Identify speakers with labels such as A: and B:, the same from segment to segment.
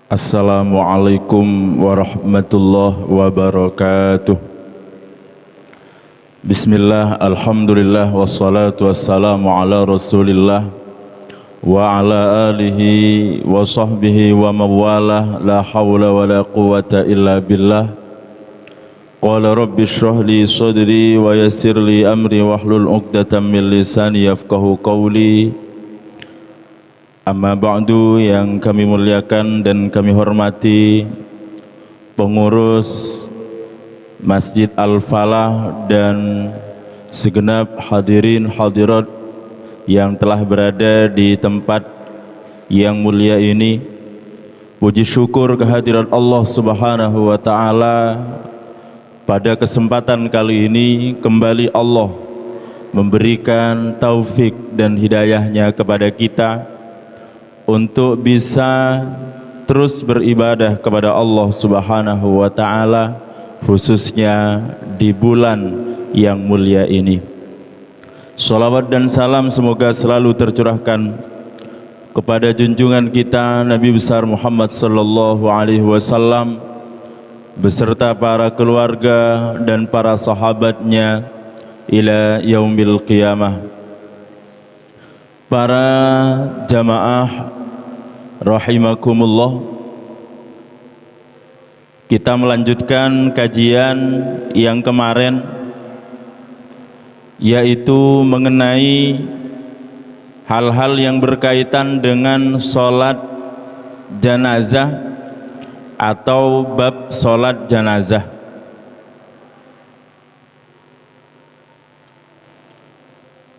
A: Assalamualaikum warahmatullahi wabarakatuh. Bismillah, alhamdulillah, wassalatu wassalamu ala rasulillah wa ala alihi wa sahbihi wa mawalah, la hawla wa la quwata illa billah. Qala rabbi shrah li sadri wa yassir li amri wahlul uqdatam min lisani yafqahu qawli. Amma ba'du, yang kami muliakan dan kami hormati pengurus Masjid Al-Falah dan segenap hadirin hadirat yang telah berada di tempat yang mulia ini. Puji syukur kehadirat Allah Subhanahu wa taala. Pada kesempatan kali ini kembali Allah memberikan taufik dan hidayahnya kepada kita untuk bisa terus beribadah kepada Allah Subhanahu wa taala, khususnya di bulan yang mulia ini. Salawat dan salam semoga selalu tercurahkan kepada junjungan kita Nabi besar Muhammad sallallahu alaihi wasallam beserta para keluarga dan para sahabatnya ila yaumil qiyamah. Para jamaah rahimakumullah, kita melanjutkan kajian yang kemarin, yaitu mengenai hal-hal yang berkaitan dengan sholat janazah atau bab sholat janazah.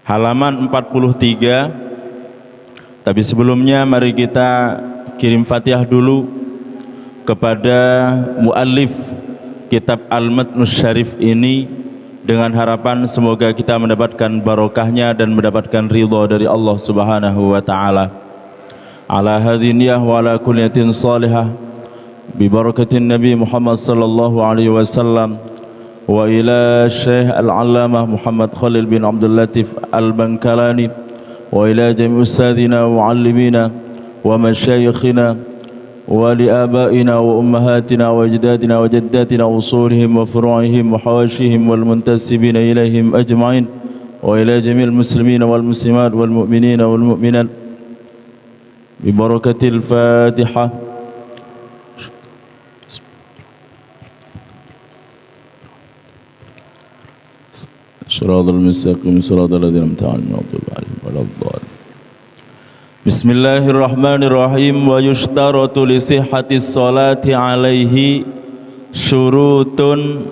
A: Halaman 43. Tapi sebelumnya mari kita kirim Fatihah dulu kepada muallif kitab Al-Matnus Syarif ini, dengan harapan semoga kita mendapatkan barokahnya dan mendapatkan ridha dari Allah Subhanahu wa taala. Ala hadhihi niyyah wa ala kulliyatin salihah bi barakatin Nabi Muhammad sallallahu alaihi wasallam. Wa ila Syekh Al-Allamah Muhammad Khalil bin Abdul Latif Al-Bankalani wa ila jami' ustadzina wa muallimina wa masyayikhina wa li abaina wa ummahatina wa ajdadina wa jaddatina wa usulihim wa furu'ihim wa hawashihim wal muntasibina ilaihim ajma'in wa ila jami'il muslimina wal muslimat wal mu'minina wal mu'minat bi barakatil Fatihah. Shiratal mustaqim shiratal ladzina an'amta 'alaihim ghairil maghdubi 'alaihim waladdallin. Bismillahirrahmanirrahim. Wa yushtaratu li sihhatis sholati 'alaihi syurutun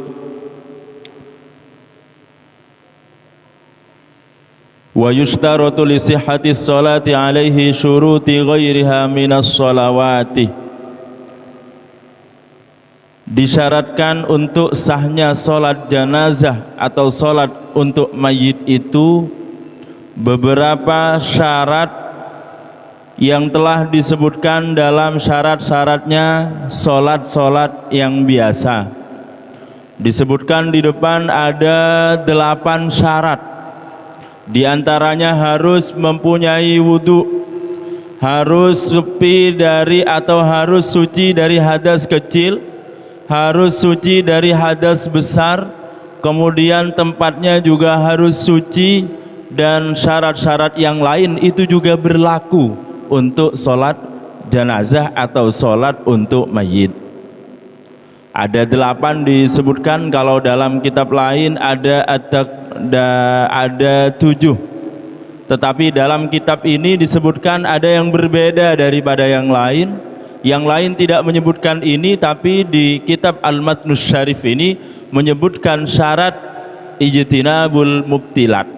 A: wa yushtaratu li sihhatis sholati 'alaihi syuruti ghairiha minas sholawati. Disyaratkan untuk sahnya sholat janazah atau sholat untuk mayit itu beberapa syarat yang telah disebutkan dalam syarat-syaratnya sholat-sholat yang biasa. Disebutkan di depan ada 8 syarat. Di antaranya harus mempunyai wudhu, harus suci dari atau harus suci dari hadas kecil, harus suci dari hadas besar, kemudian tempatnya juga harus suci, dan syarat-syarat yang lain itu juga berlaku untuk sholat janazah atau sholat untuk mayit. Ada 8 disebutkan, kalau dalam kitab lain ada 7, tetapi dalam kitab ini disebutkan ada yang berbeda daripada yang lain. Yang lain tidak menyebutkan ini, tapi di kitab Al-Matnus Syarif ini menyebutkan syarat ijtinabul mubtilat,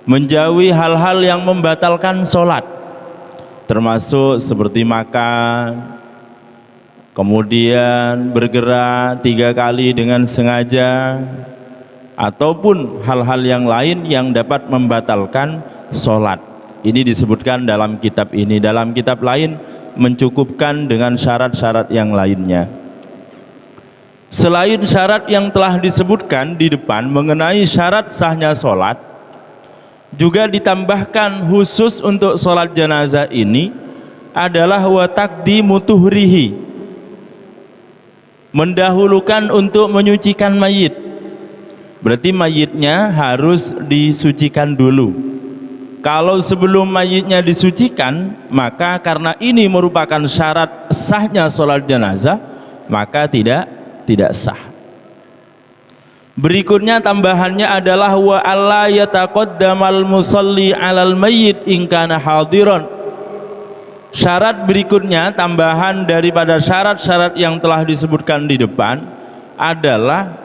A: menjauhi hal-hal yang membatalkan sholat, termasuk seperti makan, kemudian bergerak 3 kali dengan sengaja, ataupun hal-hal yang lain yang dapat membatalkan sholat. Ini disebutkan dalam kitab ini. Dalam kitab lain mencukupkan dengan syarat-syarat yang lainnya. Selain syarat yang telah disebutkan di depan mengenai syarat sahnya sholat, juga ditambahkan khusus untuk sholat jenazah ini adalah wa taqdimu tuhrihi, mendahulukan untuk menyucikan mayit. Berarti mayitnya harus disucikan dulu. Kalau sebelum mayitnya disucikan, maka karena ini merupakan syarat sahnya sholat jenazah, maka tidak sah. Berikutnya tambahannya adalah wa alla yataqaddamal musalli 'alal mayyit in kana hadiran. Syarat berikutnya, tambahan daripada syarat-syarat yang telah disebutkan di depan, adalah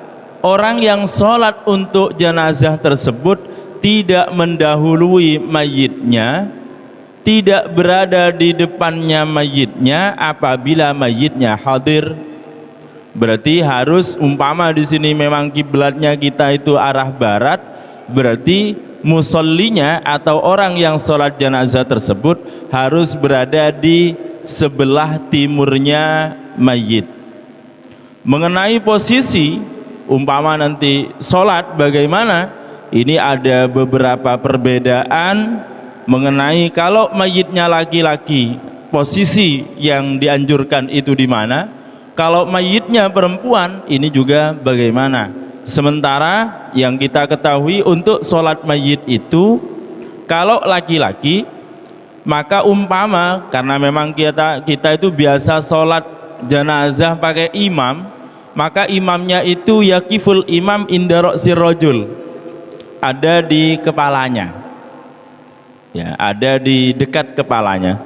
A: orang yang sholat untuk jenazah tersebut tidak mendahului mayitnya, tidak berada di depannya mayitnya apabila mayitnya hadir. Berarti harus, umpama di sini memang kiblatnya kita itu arah barat, berarti musollinya atau orang yang sholat jenazah tersebut harus berada di sebelah timurnya mayit. Mengenai posisi, umpama nanti sholat bagaimana, ini ada beberapa perbedaan mengenai kalau mayitnya laki-laki, posisi yang dianjurkan itu di mana, kalau mayitnya perempuan ini juga bagaimana. Sementara yang kita ketahui untuk sholat mayit itu, kalau laki-laki maka umpama karena memang kita itu biasa sholat jenazah pakai imam, maka imamnya itu yakiful imam inda ra'sir rajul, ada di kepalanya, ya, ada di dekat kepalanya.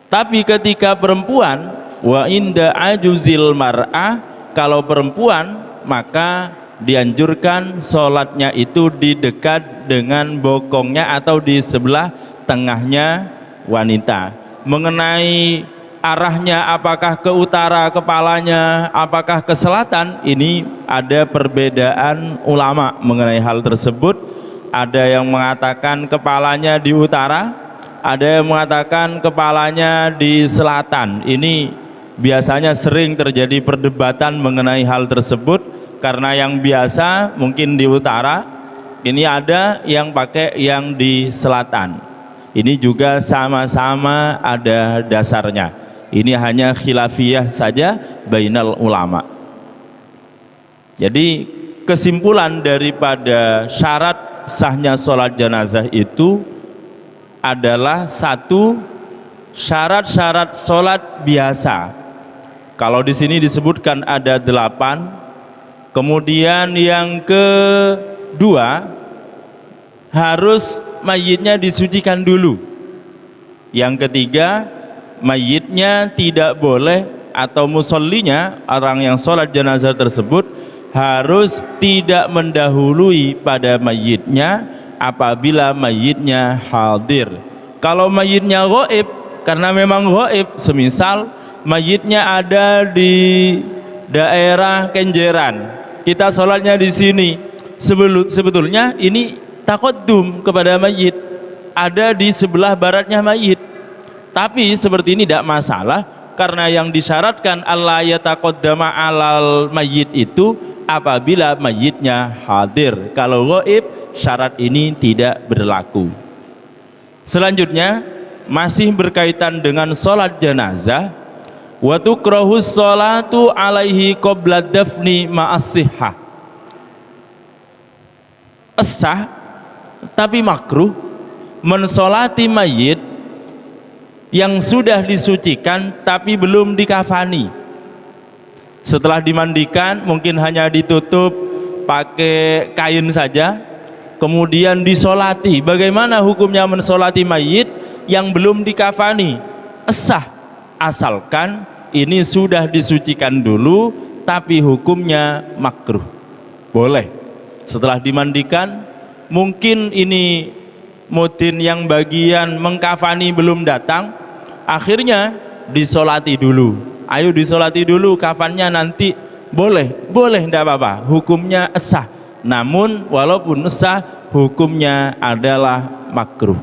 A: Tapi ketika perempuan, wa inda ajuzil mar'ah, kalau perempuan maka dianjurkan sholatnya itu di dekat dengan bokongnya atau di sebelah tengahnya wanita. Mengenai arahnya, apakah ke utara kepalanya, apakah ke selatan, ini ada perbedaan ulama mengenai hal tersebut. Ada yang mengatakan kepalanya di utara, ada yang mengatakan kepalanya di selatan. Ini biasanya sering terjadi perdebatan mengenai hal tersebut, karena yang biasa mungkin di utara, ini ada yang pakai yang di selatan. Ini juga sama-sama ada dasarnya. Ini hanya khilafiyah saja bainal ulama. Jadi kesimpulan daripada syarat sahnya sholat jenazah itu adalah satu, syarat-syarat sholat biasa. Kalau di sini disebutkan ada 8. Kemudian yang kedua, harus mayitnya disucikan dulu. Yang ketiga, mayitnya tidak boleh, atau musollinya, orang yang sholat jenazah tersebut harus tidak mendahului pada mayitnya apabila mayitnya hadir. Kalau mayitnya ghaib, karena memang ghaib, semisal mayitnya ada di daerah Kenjeran, kita sholatnya di sini, sebetulnya ini taqaddum kepada mayit, ada di sebelah baratnya mayit. Tapi seperti ini tidak masalah, karena yang disyaratkan Allah yataqaddama alal mayit itu apabila mayitnya hadir. Kalau ghaib, syarat ini tidak berlaku. Selanjutnya masih berkaitan dengan sholat jenazah, wa tukrahus sholatu alaihi qabla dafni ma'as-sihhah. Sah tapi makruh mensolati mayit yang sudah disucikan tapi belum dikafani. Setelah dimandikan mungkin hanya ditutup pakai kain saja, kemudian disolati. Bagaimana hukumnya mensolati mayit yang belum dikafani? Sah, asalkan ini sudah disucikan dulu, tapi hukumnya makruh. Boleh setelah dimandikan, mungkin ini mudin yang bagian mengkafani belum datang, akhirnya disolati dulu. Ayo disolati dulu, kafannya nanti boleh tidak apa-apa, hukumnya sah. Namun walaupun sah, hukumnya adalah makruh.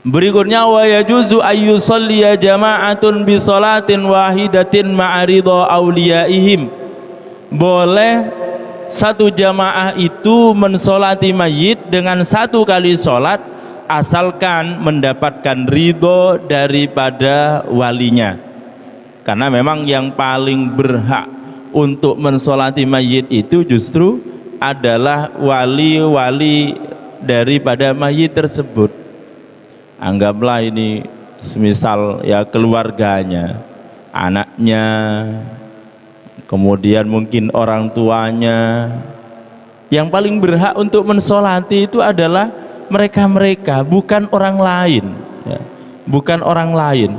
A: Berikutnya wa yajuzu ayyusalliya jama'atun bi salatin wahidatin ma'aridha awliyaihim. Boleh satu jamaah itu mensolati mayit dengan satu kali solat asalkan mendapatkan ridho daripada walinya. Karena memang yang paling berhak untuk mensolati mayit itu justru adalah wali-wali daripada mayit tersebut. Anggaplah ini semisal ya keluarganya, anaknya, kemudian mungkin orang tuanya. Yang paling berhak untuk mensolati itu adalah mereka-mereka, bukan orang lain ya. Bukan orang lain.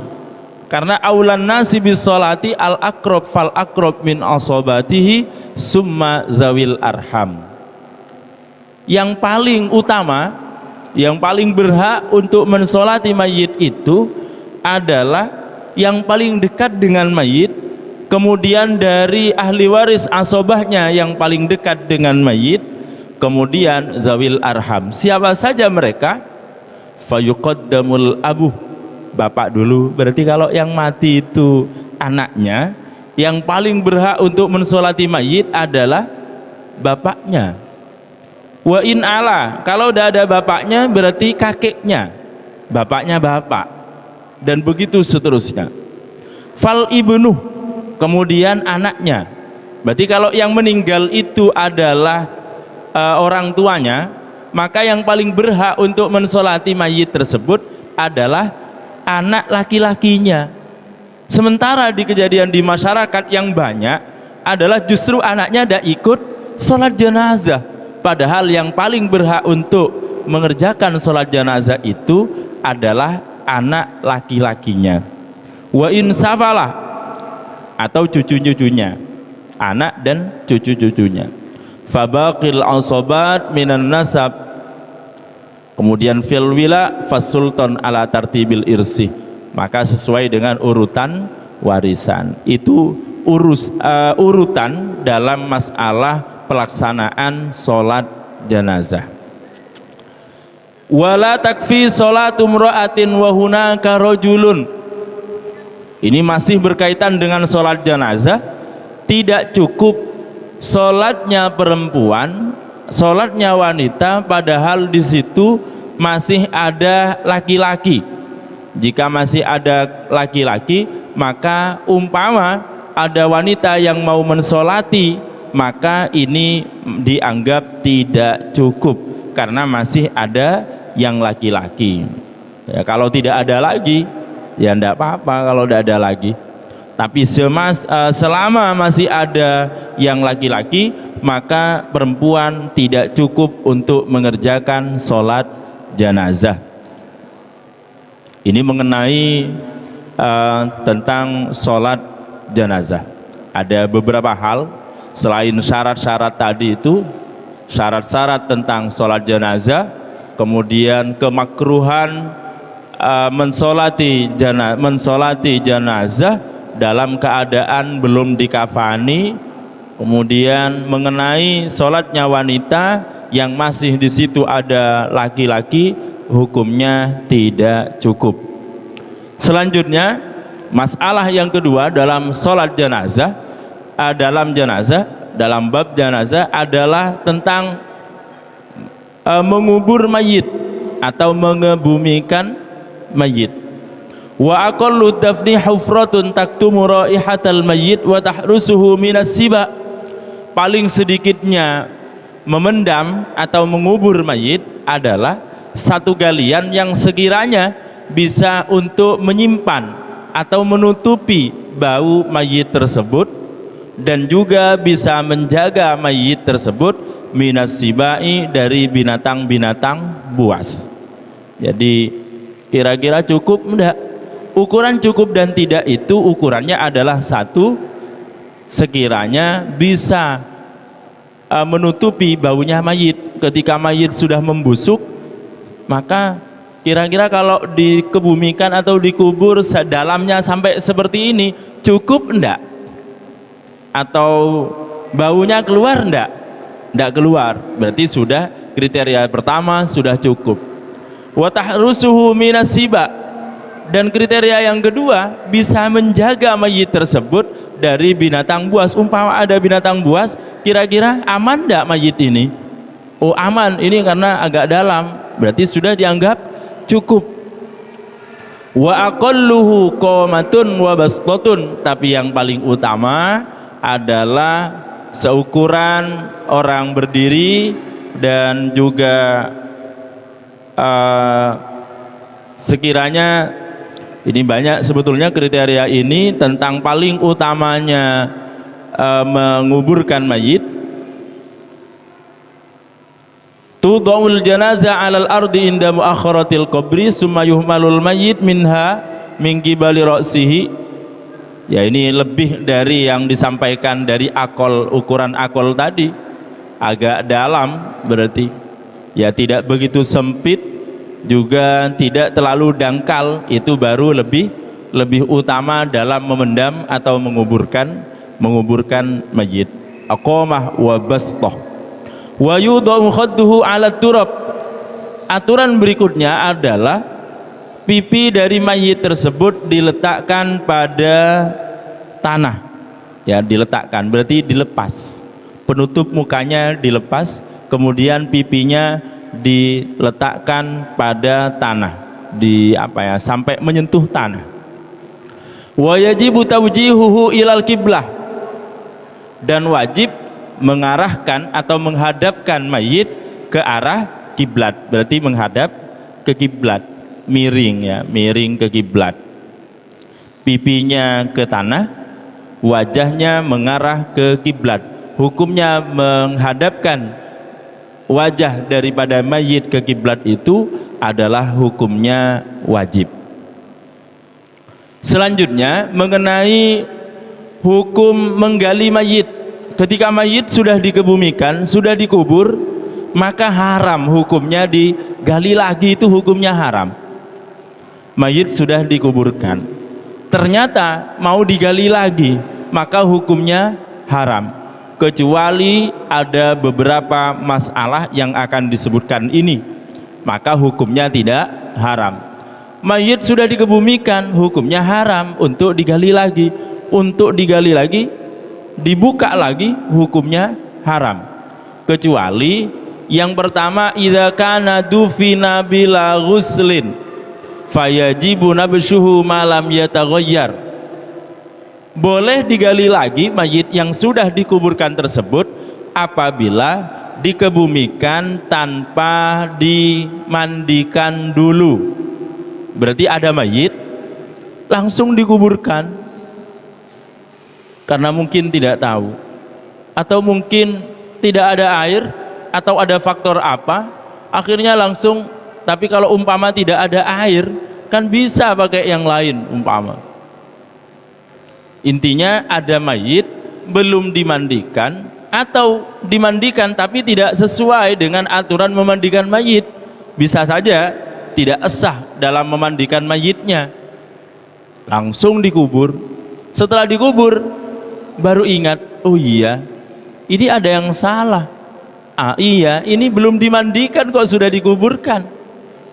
A: Karena aulan nasi bisolati al akrob fal akrob min asobatihi summa zawil arham. Yang paling utama, yang paling berhak untuk mensolati mayit itu adalah yang paling dekat dengan mayit, kemudian dari ahli waris asobahnya yang paling dekat dengan mayit, kemudian zawil arham. Siapa saja mereka? Fayuqaddamul abu, bapak dulu. Berarti kalau yang mati itu anaknya, yang paling berhak untuk mensolati mayit adalah bapaknya. Wa in ala, kalau udah ada bapaknya berarti kakeknya, bapaknya bapak, dan begitu seterusnya. Fal ibnu, kemudian anaknya. Berarti kalau yang meninggal itu adalah orang tuanya, maka yang paling berhak untuk mensolati mayit tersebut adalah anak laki-lakinya. Sementara di kejadian di masyarakat yang banyak adalah justru anaknya tidak ikut sholat jenazah, padahal yang paling berhak untuk mengerjakan sholat jenazah itu adalah anak laki-lakinya. Wa insafalah, atau cucu-cucunya, anak dan cucu-cucunya. Fabaqil asobat minan nasab, kemudian fil wila fasulton ala tartibil irsi, maka sesuai dengan urutan warisan. Itu urutan dalam masalah pelaksanaan sholat jenazah. Wala takfi sholatu mra'atin wa hunaka rajulun. Ini masih berkaitan dengan sholat jenazah. Tidak cukup sholatnya perempuan, sholatnya wanita, padahal di situ masih ada laki-laki. Jika masih ada laki-laki, maka umpama ada wanita yang mau mensolati, maka ini dianggap tidak cukup karena masih ada yang laki-laki. Ya, kalau tidak ada lagi, ya tidak apa-apa kalau tidak ada lagi. Tapi selama masih ada yang laki-laki, maka perempuan tidak cukup untuk mengerjakan sholat jenazah. Ini mengenai tentang sholat jenazah. Ada beberapa hal selain syarat-syarat tadi itu, syarat-syarat tentang sholat jenazah, kemudian kemakruhan mensolati jenazah dalam keadaan belum dikafani, kemudian mengenai sholatnya wanita yang masih di situ ada laki-laki, hukumnya tidak cukup. Selanjutnya, masalah yang kedua dalam sholat jenazah, dalam bab jenazah adalah tentang mengubur mayit atau mengebumikan mayit. Wa aqallu dafni hufratun taktumu raihatal mayyit wa tahrusuhu minas siba. Paling sedikitnya memendam atau mengubur mayit adalah satu galian yang sekiranya bisa untuk menyimpan atau menutupi bau mayit tersebut, dan juga bisa menjaga mayit tersebut minas sibai, dari binatang-binatang buas. Jadi kira-kira cukup enggak? Ukuran cukup dan tidak itu ukurannya adalah satu, sekiranya bisa menutupi baunya mayit. Ketika mayit sudah membusuk, maka kira-kira kalau dikebumikan atau dikubur dalamnya sampai seperti ini, cukup enggak? Atau baunya keluar enggak? Enggak keluar, berarti sudah kriteria pertama sudah cukup. Wa tahrusuhu minas siba, dan kriteria yang kedua bisa menjaga mayit tersebut dari binatang buas. Umpama ada binatang buas, kira-kira aman enggak mayit ini? Oh aman, ini karena agak dalam, berarti sudah dianggap cukup. Wa aqalluhu qamatun wa bastatun, tapi yang paling utama adalah seukuran orang berdiri dan juga sekiranya ini banyak sebetulnya kriteria ini tentang paling utamanya menguburkan mayit. Tudha'ul janazah 'alal ardi inda muakharatil qabri summa yuhmalul mayyit minha min qibali ra'sihi. Ya, ini lebih dari yang disampaikan dari akol, ukuran akol tadi, agak dalam berarti. Ya, tidak begitu sempit juga tidak terlalu dangkal, itu baru lebih utama dalam memendam atau menguburkan mayit. Aqamah wa bastah wa yudau khadduhu 'ala turab. Aturan berikutnya adalah pipi dari mayit tersebut diletakkan pada tanah. Ya, diletakkan berarti dilepas. Penutup mukanya dilepas, kemudian pipinya diletakkan pada tanah, sampai menyentuh tanah. Wa yajibu tawjihuhu ilal kiblah, dan wajib mengarahkan atau menghadapkan mayit ke arah kiblat, berarti menghadap ke kiblat, miring ya, miring ke kiblat. Pipinya ke tanah, wajahnya mengarah ke kiblat. Hukumnya menghadapkan wajah daripada mayit ke kiblat itu adalah hukumnya wajib. Selanjutnya mengenai hukum menggali mayit. Ketika mayit sudah dikebumikan, sudah dikubur, maka haram hukumnya digali lagi, itu hukumnya haram. Mayit sudah dikuburkan, ternyata mau digali lagi, maka hukumnya haram, kecuali ada beberapa masalah yang akan disebutkan ini, maka hukumnya tidak haram. Mayit sudah dikebumikan, hukumnya haram untuk digali lagi. Untuk digali lagi, dibuka lagi, hukumnya haram, kecuali yang pertama, idza kana dufina bila ghuslin fayajibu nabshuhu ma lam yataghayyar. Boleh digali lagi mayit yang sudah dikuburkan tersebut apabila dikebumikan tanpa dimandikan dulu. Berarti ada mayit langsung dikuburkan karena mungkin tidak tahu, atau mungkin tidak ada air, atau ada faktor apa, akhirnya langsung. Tapi kalau umpama tidak ada air, kan bisa pakai yang lain umpama. Intinya ada mayit belum dimandikan, atau dimandikan tapi tidak sesuai dengan aturan memandikan mayit, bisa saja tidak sah dalam memandikan mayitnya, langsung dikubur. Setelah dikubur baru ingat, oh iya, ini ada yang salah. Iya, ini belum dimandikan kok sudah dikuburkan.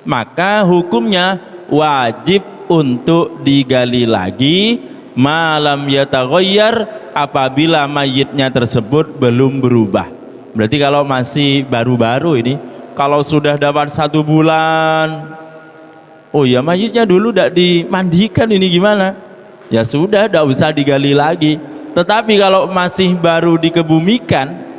A: Maka hukumnya wajib untuk digali lagi malam yataghayyar, apabila mayitnya tersebut belum berubah. Berarti kalau masih baru-baru ini, kalau sudah dapat 1 bulan, oh ya mayitnya dulu tidak dimandikan, ini gimana? Ya sudah, tidak usah digali lagi. Tetapi kalau masih baru dikebumikan,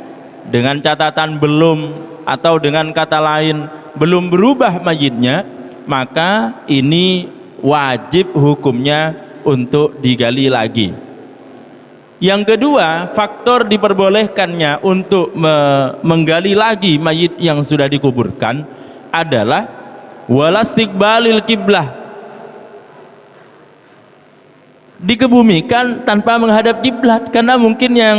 A: dengan catatan belum, atau dengan kata lain belum berubah mayitnya, maka ini wajib hukumnya untuk digali lagi. Yang kedua, faktor diperbolehkannya untuk menggali lagi mayit yang sudah dikuburkan adalah walastiqbalil kiblah. Dikebumikan tanpa menghadap kiblat, karena mungkin yang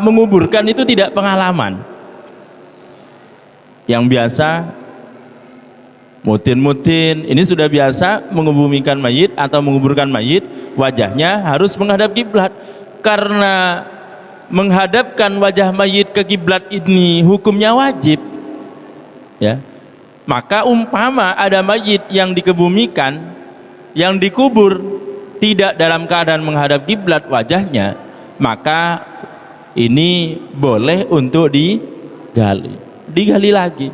A: menguburkan itu tidak pengalaman. Yang biasa mutin-mutin, ini sudah biasa mengebumikan mayit atau menguburkan mayit, wajahnya harus menghadap kiblat. Karena menghadapkan wajah mayit ke kiblat ini hukumnya wajib, ya. Maka umpama ada mayit yang dikebumikan, yang dikubur tidak dalam keadaan menghadap kiblat wajahnya, maka ini boleh untuk digali lagi,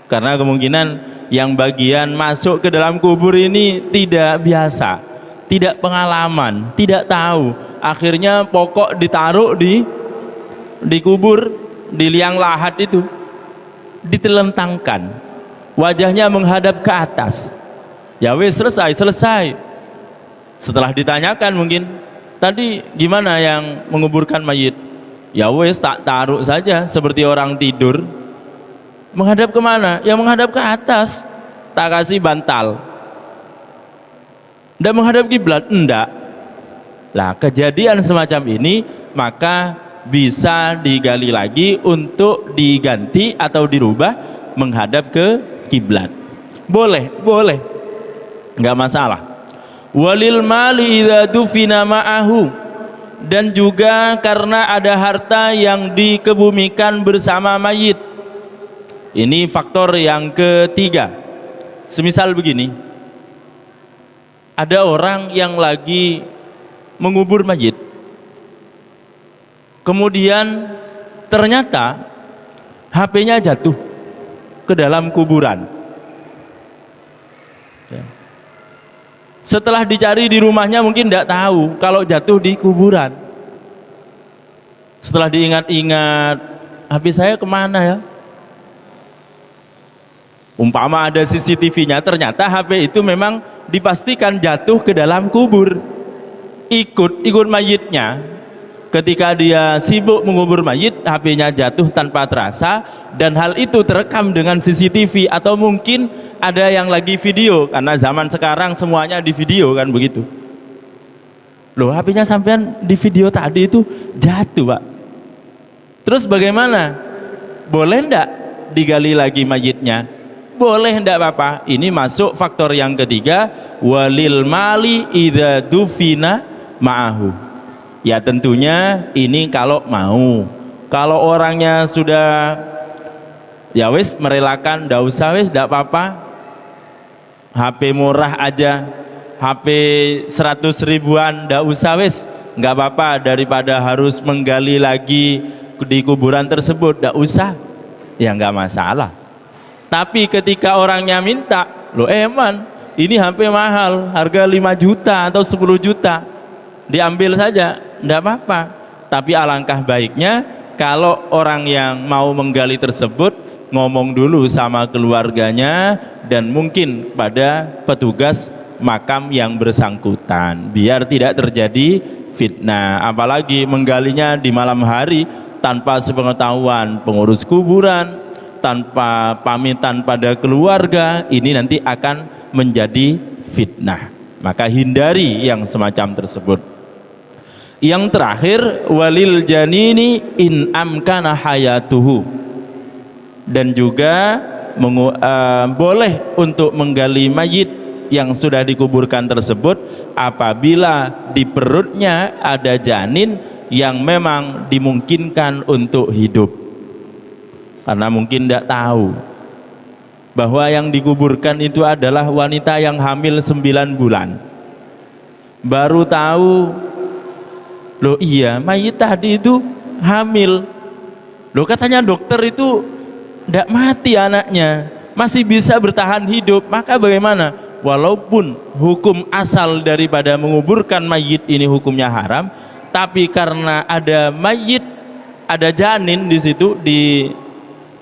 A: karena kemungkinan yang bagian masuk ke dalam kubur ini tidak biasa, tidak pengalaman, tidak tahu. Akhirnya pokok ditaruh di kubur, di liang lahat itu, ditelentangkan, wajahnya menghadap ke atas. Ya wes, selesai. Setelah ditanyakan mungkin, tadi gimana yang menguburkan mayit? Ya wes, tak taruh saja seperti orang tidur. Menghadap kemana? Ya menghadap ke atas. Tak kasih bantal. Ndak menghadap kiblat? Enggak. Lah kejadian semacam ini maka bisa digali lagi untuk diganti atau dirubah menghadap ke kiblat. Boleh, nggak masalah. Walil mali idza dufina ma'ahu, dan juga karena ada harta yang dikebumikan bersama mayit. Ini faktor yang ketiga. Semisal begini, ada orang yang lagi mengubur mayit, kemudian ternyata HP-nya jatuh ke dalam kuburan. Setelah dicari di rumahnya mungkin tidak tahu kalau jatuh di kuburan. Setelah diingat-ingat, HP saya kemana ya? Umpama ada CCTV-nya, ternyata HP itu memang dipastikan jatuh ke dalam kubur. Ikut mayitnya. Ketika dia sibuk mengubur mayit, HP-nya jatuh tanpa terasa, dan hal itu terekam dengan CCTV, atau mungkin ada yang lagi video, karena zaman sekarang semuanya di video kan begitu. Loh, HP-nya sampean di video tadi itu jatuh, Pak. Terus bagaimana? Boleh ndak digali lagi mayitnya? Boleh, ndak apa-apa. Ini masuk faktor yang ketiga, walil mali idza dufina ma'ahu. Ya tentunya ini kalau mau. Kalau orangnya sudah ya wis merelakan, ndak usah wis, ndak apa-apa. HP murah aja, HP 100 ribuan, ndak usah wis, nggak apa-apa, daripada harus menggali lagi di kuburan tersebut, ndak usah. Ya nggak masalah. Tapi ketika orangnya minta, loh eman, ini HP mahal, harga 5 juta atau 10 juta, diambil saja, enggak apa-apa. Tapi alangkah baiknya kalau orang yang mau menggali tersebut ngomong dulu sama keluarganya dan mungkin pada petugas makam yang bersangkutan, biar tidak terjadi fitnah. Apalagi menggalinya di malam hari tanpa sepengetahuan pengurus kuburan, tanpa pamitan pada keluarga, ini nanti akan menjadi fitnah. Maka hindari yang semacam tersebut. Yang terakhir, walil janini in amkana hayatuhu, dan juga boleh untuk menggali mayit yang sudah dikuburkan tersebut apabila di perutnya ada janin yang memang dimungkinkan untuk hidup. Karena mungkin tidak tahu bahwa yang dikuburkan itu adalah wanita yang hamil 9 bulan. Baru tahu, loh iya, mayit tadi itu hamil. Loh katanya dokter itu tidak mati anaknya, masih bisa bertahan hidup. Maka bagaimana? Walaupun hukum asal daripada menguburkan mayit ini hukumnya haram, tapi karena ada mayit, ada janin di situ, di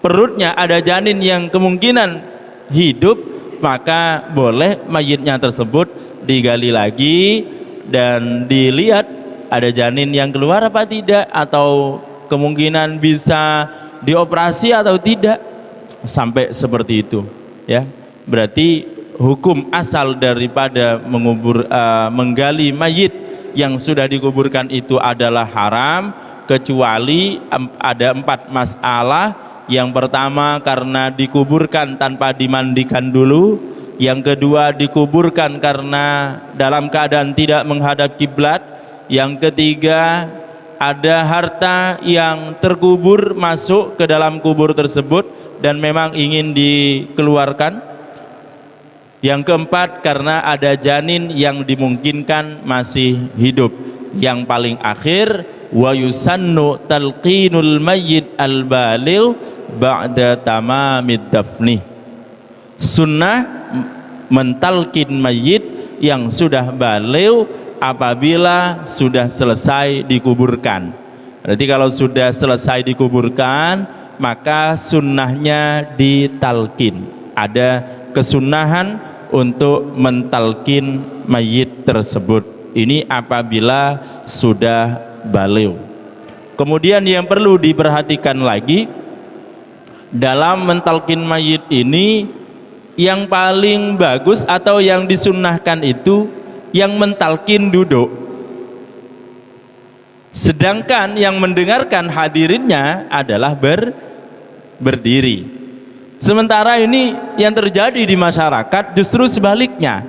A: perutnya ada janin yang kemungkinan hidup, maka boleh mayitnya tersebut digali lagi dan dilihat ada janin yang keluar apa tidak, atau kemungkinan bisa dioperasi atau tidak, sampai seperti itu ya. Berarti hukum asal daripada menggali mayit yang sudah dikuburkan itu adalah haram, kecuali ada 4 masalah. Yang pertama, karena dikuburkan tanpa dimandikan dulu. Yang kedua, dikuburkan karena dalam keadaan tidak menghadap kiblat. Yang ketiga, ada harta yang terkubur masuk ke dalam kubur tersebut dan memang ingin dikeluarkan. Yang keempat, karena ada janin yang dimungkinkan masih hidup. Yang paling akhir, wa yusannu talqinul mayyit al-baligh ba'da tamamid dafni. Sunnah mentalkin mayit yang sudah balighh apabila sudah selesai dikuburkan. Berarti kalau sudah selesai dikuburkan, maka sunnahnya ditalkin. Ada kesunahan untuk mentalkin mayit tersebut. Ini apabila sudah balighh. Kemudian yang perlu diperhatikan lagi dalam mentalkin mayit ini, yang paling bagus atau yang disunnahkan itu yang mentalkin duduk, sedangkan yang mendengarkan hadirinnya adalah berdiri. Sementara ini yang terjadi di masyarakat justru sebaliknya,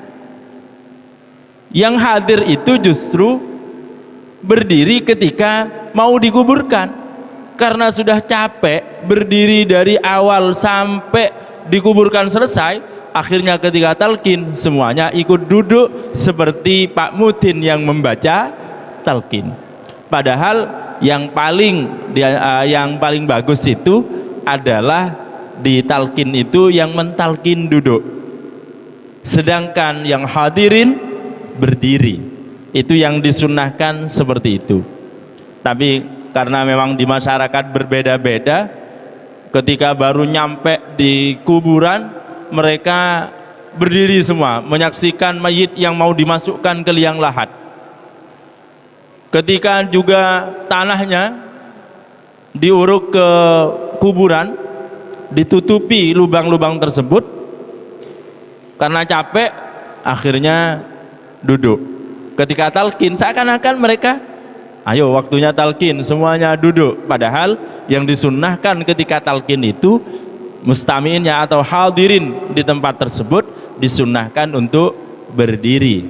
A: yang hadir itu justru berdiri ketika mau dikuburkan, karena sudah capek berdiri dari awal sampai dikuburkan selesai. Akhirnya ketika talqin semuanya ikut duduk seperti Pak Mutin yang membaca talqin. Padahal yang paling bagus itu adalah di talqin itu yang mentalqin duduk, sedangkan yang hadirin berdiri. Itu yang disunnahkan seperti itu. Tapi karena memang di masyarakat berbeda-beda, ketika baru nyampe di kuburan mereka berdiri semua menyaksikan mayit yang mau dimasukkan ke liang lahat. Ketika juga tanahnya diuruk ke kuburan, ditutupi lubang-lubang tersebut, karena capek akhirnya duduk. Ketika talqin seakan-akan mereka, ayo waktunya talqin, semuanya duduk. Padahal yang disunnahkan ketika talqin itu mustami'innya atau hadirin di tempat tersebut disunnahkan untuk berdiri,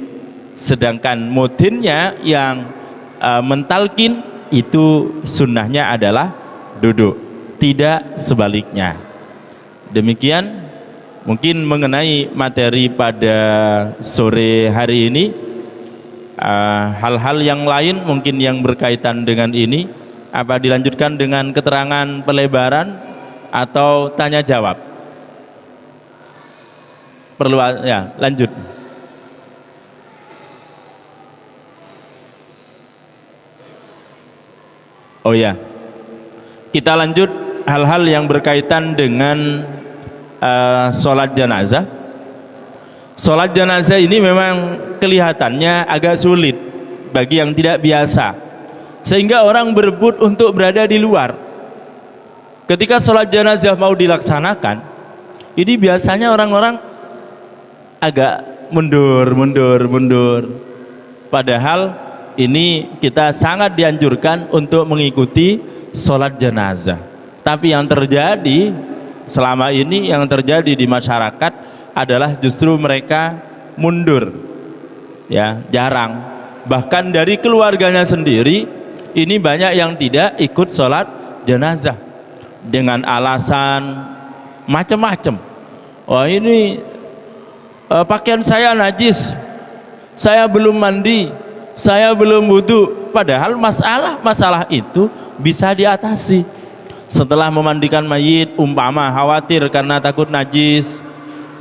A: sedangkan mutinnya yang mentalkin itu sunnahnya adalah duduk, tidak sebaliknya. Demikian mungkin mengenai materi pada sore hari ini. Hal-hal yang lain mungkin yang berkaitan dengan ini, apa dilanjutkan dengan keterangan pelebaran atau tanya jawab? Perlu ya, lanjut. Oh ya, kita lanjut hal-hal yang berkaitan dengan sholat jenazah. Sholat jenazah ini memang kelihatannya agak sulit bagi yang tidak biasa, sehingga orang berebut untuk berada di luar. Ketika sholat jenazah mau dilaksanakan, ini biasanya orang-orang agak mundur. Padahal ini kita sangat dianjurkan untuk mengikuti sholat jenazah. Tapi yang terjadi selama ini, yang terjadi di masyarakat adalah justru mereka mundur, ya, jarang. Bahkan dari keluarganya sendiri ini banyak yang tidak ikut sholat jenazah dengan alasan macam-macam. Oh ini pakaian saya najis, saya belum mandi, saya belum wudu. Padahal masalah itu bisa diatasi setelah memandikan mayit. Umpama khawatir karena takut najis,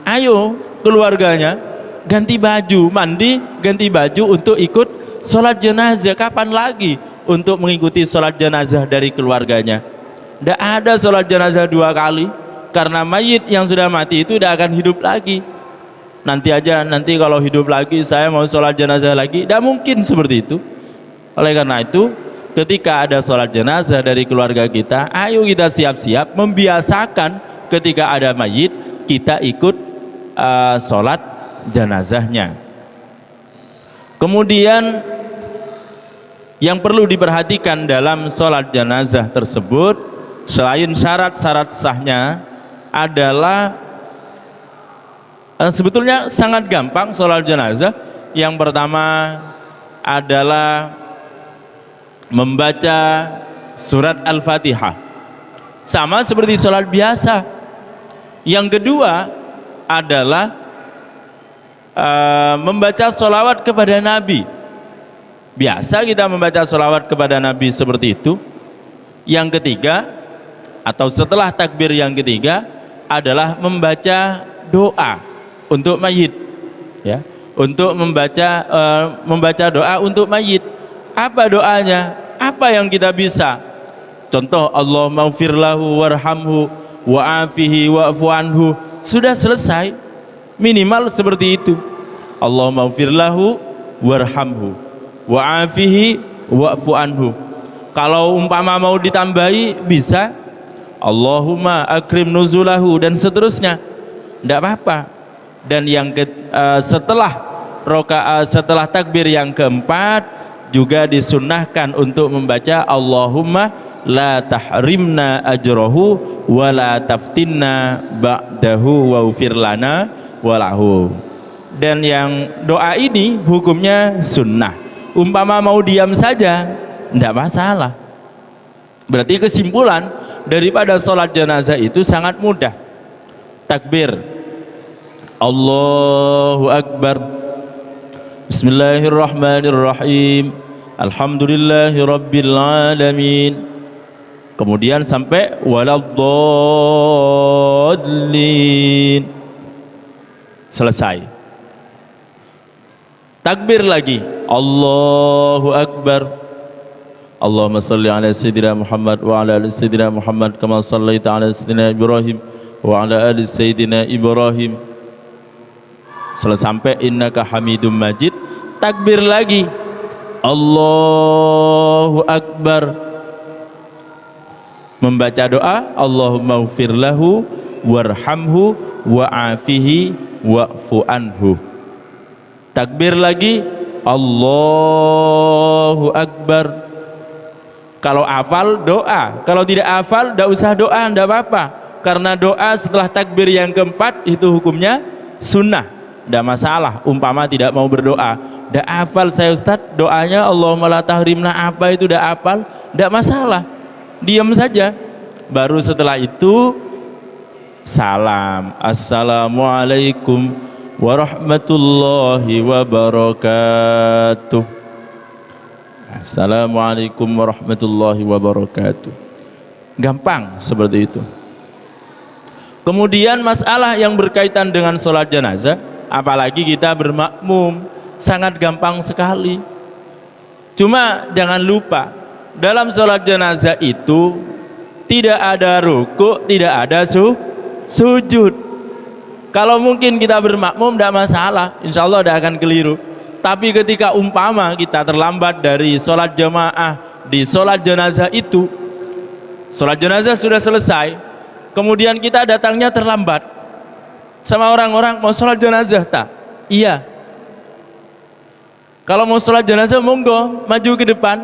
A: ayo keluarganya ganti baju, mandi, ganti baju untuk ikut sholat jenazah. Kapan lagi untuk mengikuti sholat jenazah dari keluarganya? Tidak ada sholat jenazah dua kali, karena mayit yang sudah mati itu tidak akan hidup lagi. Nanti kalau hidup lagi saya mau sholat jenazah lagi, tidak mungkin seperti itu. Oleh karena itu, ketika ada sholat jenazah dari keluarga kita, ayo kita siap-siap membiasakan ketika ada mayit kita ikut sholat jenazahnya. Kemudian yang perlu diperhatikan dalam sholat jenazah tersebut, selain syarat-syarat sahnya, adalah sebetulnya sangat gampang sholat jenazah. Yang pertama adalah membaca surat Al-Fatihah, sama seperti sholat biasa. Yang kedua adalah membaca sholawat kepada Nabi. Biasa kita membaca sholawat kepada Nabi seperti itu. Yang ketiga atau setelah takbir yang ketiga adalah membaca doa untuk mayit, ya, untuk membaca doa untuk mayit. Apa doanya? Apa yang kita bisa? Contoh, Allahumma ighfir lahu warhamhu wa'afihi wa'fu anhu. Sudah selesai, minimal seperti itu. Allahumma ighfir lahu warhamhu wa'afihi wa'fu anhu. Kalau umpama mau ditambahi bisa Allahumma akrim nuzulahu dan seterusnya, tidak apa-apa. Dan yang setelah takbir yang keempat juga disunnahkan untuk membaca Allahumma la tahrimna ajrohu wa la taftinna ba'dahu wa ufir lana walahu. Dan yang doa ini hukumnya sunnah. Umpama mau diam saja tidak masalah. Berarti kesimpulan daripada sholat jenazah itu sangat mudah. Takbir Allahu Akbar, Bismillahirrahmanirrahim, Alhamdulillahi Rabbil Alamin, kemudian sampai waladdallin, selesai. Takbir lagi Allahu Akbar, Allahumma salli ala Sayyidina Muhammad wa ala ali Sayyidina Muhammad kama sallaita ala Sayyidina Ibrahim wa ala ali Sayyidina Ibrahim, sampai innaka Hamidum Majid. Takbir lagi Allahu Akbar, membaca doa Allahumma ighfir lahu warhamhu wa'afihi wa'fu anhu. Takbir lagi Allahu Akbar. Kalau hafal doa, kalau tidak hafal tidak usah doa, tidak apa-apa. Karena doa setelah takbir yang keempat itu hukumnya sunnah, tidak masalah. Umpama tidak mau berdoa, tidak hafal saya Ustadz doanya Allahumma la tahrimna, apa itu tidak hafal, tidak masalah, diam saja. Baru setelah itu salam, assalamualaikum warahmatullahi wabarakatuh. Assalamualaikum warahmatullahi wabarakatuh. Gampang seperti itu. Kemudian masalah yang berkaitan dengan sholat jenazah, apalagi kita bermakmum, sangat gampang sekali. Cuma jangan lupa, dalam sholat jenazah itu tidak ada ruku, tidak ada sujud. Kalau mungkin kita bermakmum tidak masalah, insya Allah tidak akan keliru. Tapi ketika umpama kita terlambat dari sholat jamaah di sholat jenazah itu, sholat jenazah sudah selesai, kemudian kita datangnya terlambat sama orang-orang mau sholat jenazah tak? Iya. Kalau mau sholat jenazah monggo maju ke depan.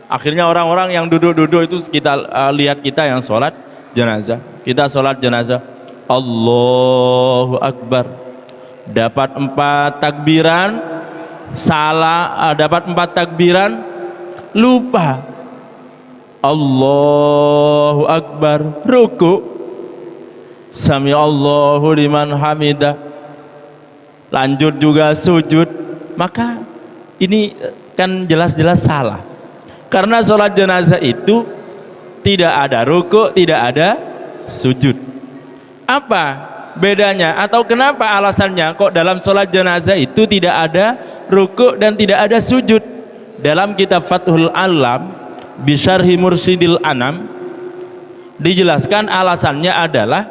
A: Akhirnya orang-orang yang duduk-duduk itu kita lihat kita yang sholat jenazah. Kita sholat jenazah Allahu Akbar, dapat 4 takbiran, salah, dapat 4 takbiran, lupa Allahu Akbar, ruku, sami Allahu liman hamidah, lanjut juga sujud. Maka ini kan jelas-jelas salah, karena sholat jenazah itu tidak ada ruku, tidak ada sujud. Apa bedanya atau kenapa alasannya kok dalam sholat jenazah itu tidak ada ruku dan tidak ada sujud? Dalam kitab Fathul Alam Bisyarhi Mursyidil Anam dijelaskan alasannya adalah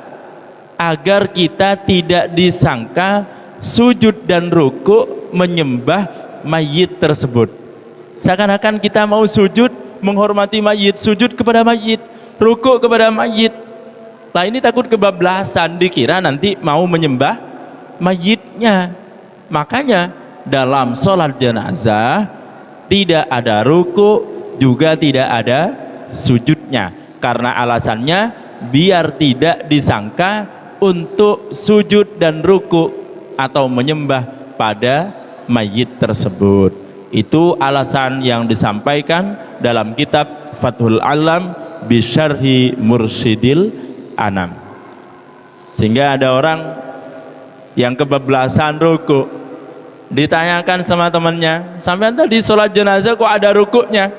A: agar kita tidak disangka sujud dan ruku menyembah mayit tersebut. Seakan-akan kita mau sujud menghormati mayit, sujud kepada mayit, ruku kepada mayit. Nah ini takut kebablasan, dikira nanti mau menyembah mayitnya. Makanya dalam sholat jenazah tidak ada ruku, juga tidak ada sujudnya. Karena alasannya biar tidak disangka untuk sujud dan ruku atau menyembah pada mayit tersebut. Itu alasan yang disampaikan dalam kitab Fathul Alam Bisyarhi Mursyidil Anam. Sehingga ada orang yang kebablasan ruku, ditanyakan sama temannya, sampai tadi sholat jenazah kok ada rukuknya?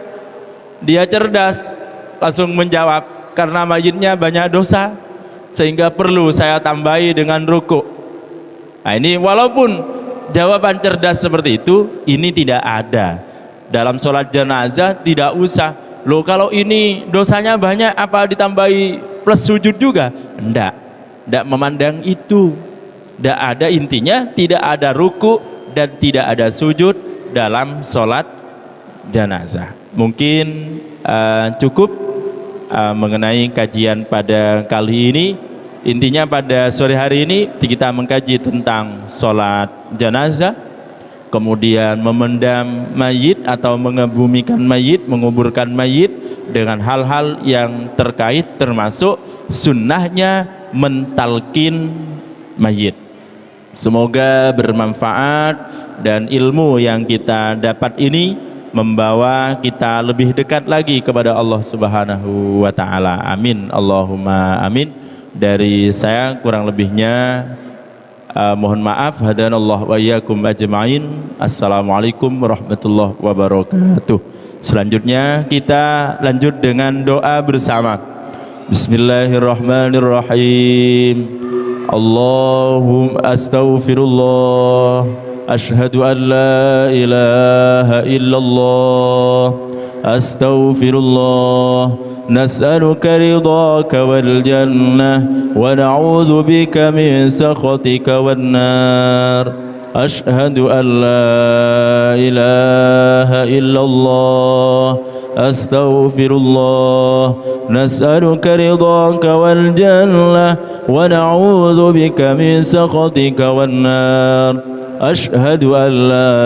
A: Dia cerdas, langsung menjawab, karena mayitnya banyak dosa, sehingga perlu saya tambahi dengan ruku. Nah, ini walaupun jawaban cerdas seperti itu, ini tidak ada dalam sholat jenazah. Tidak usah loh, kalau ini dosanya banyak apa ditambahi plus sujud juga? Enggak memandang itu. Enggak ada, intinya tidak ada ruku dan tidak ada sujud dalam sholat jenazah. Mungkin cukup mengenai kajian pada kali ini. Intinya pada sore hari ini kita mengkaji tentang sholat jenazah, kemudian memendam mayit atau mengebumikan mayit, menguburkan mayit dengan hal-hal yang terkait, termasuk sunnahnya mentalkin mayit. Semoga bermanfaat dan ilmu yang kita dapat ini membawa kita lebih dekat lagi kepada Allah Subhanahu wa taala. Amin, Allahumma amin. Dari saya kurang lebihnya mohon maaf. Hadanallah wa iyyakum ajma'in. Assalamualaikum warahmatullahi wabarakatuh. Selanjutnya kita lanjut dengan doa bersama. Bismillahirrahmanirrahim. Allahumma astaghfirullah, ashhadu an la ilaha illallah, astaghfirullah. نسألك رضاك والجنة ونعوذ بك من سخطك والنار أشهد أن لا إله إلا الله أستغفر الله نسألك رضاك والجنة ونعوذ بك من سخطك والنار أشهد أن لا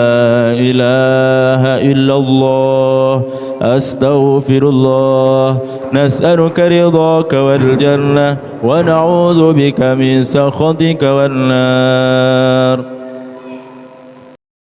A: إله إلا الله أستغفر الله نسألك رضاك والجنة ونعوذ بك من سخطك والنار